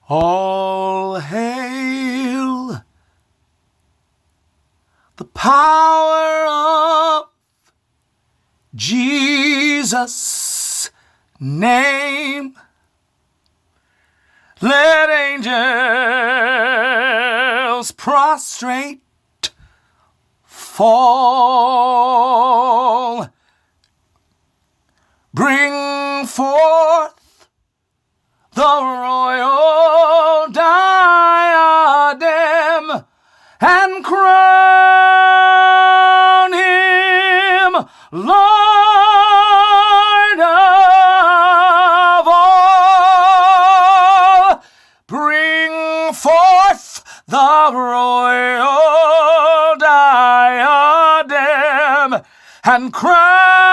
All hail the power of Jesus' name. Let angels prostrate fall. Bring forth the royal diadem and crown him Lord of all. Bring forth the royal diadem and crown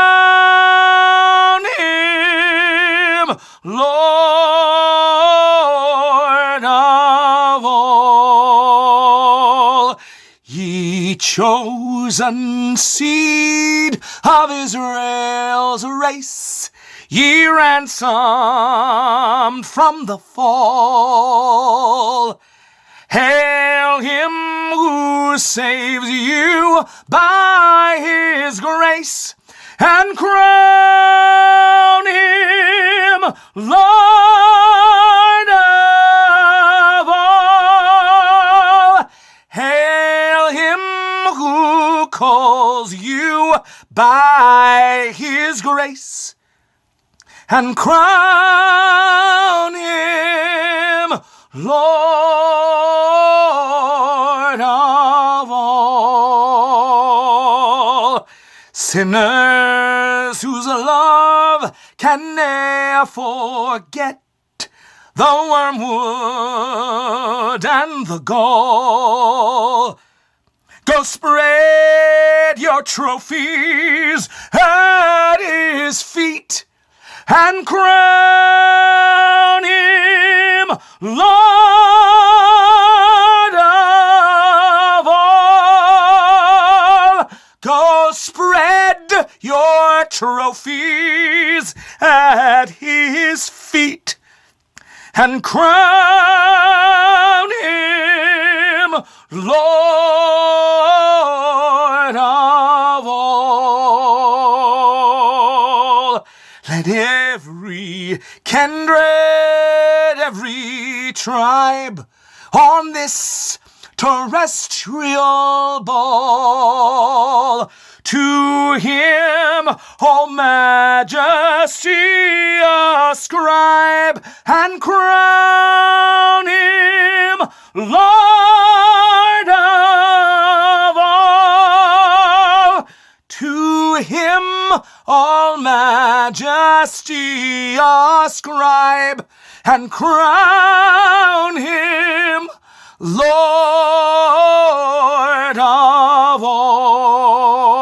him Lord of all. Ye chosen seed of Israel's race, ye ransomed from the fall. Hail him who saves you by his grace, and crown him Lord of all. Hail him who calls you by his grace, and crown him Lord of all. Sinners whose love can ne'er forget the wormwood and the gall, go spread your trophies at his feet and crown him Lord of all. Go spread your trophies at his feet and crown him Lord of all. Let every kindred, every tribe on this terrestrial ball to him all majesty ascribe and crown him Lord of all. To him all majesty ascribe and crown him Lord of all.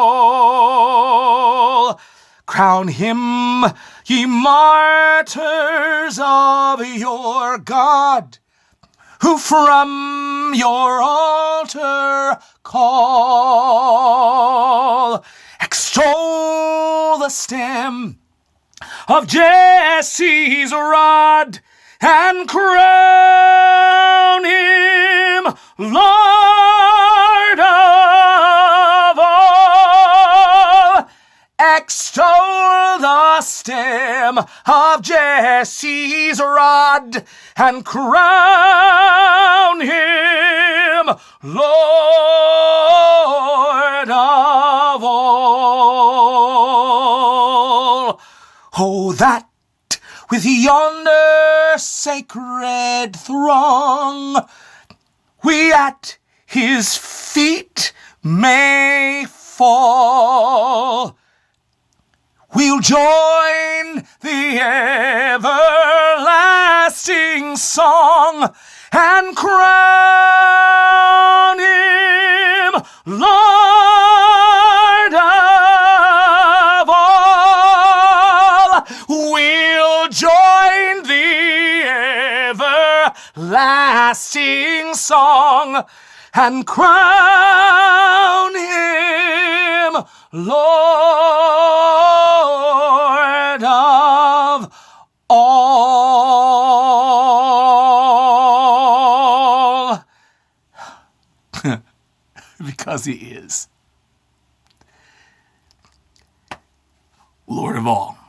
Crown him, ye martyrs of your God, who from your altar call. Extol the stem of Jesse's rod and crown him Lord of all. Extol the stem of Jesse's rod and crown him Lord of all. Oh, that with yonder sacred throng we at his feet may fall. We'll join the everlasting song and crown him Lord of all. We'll join the everlasting song and crown him Lord of all. because he is Lord of all.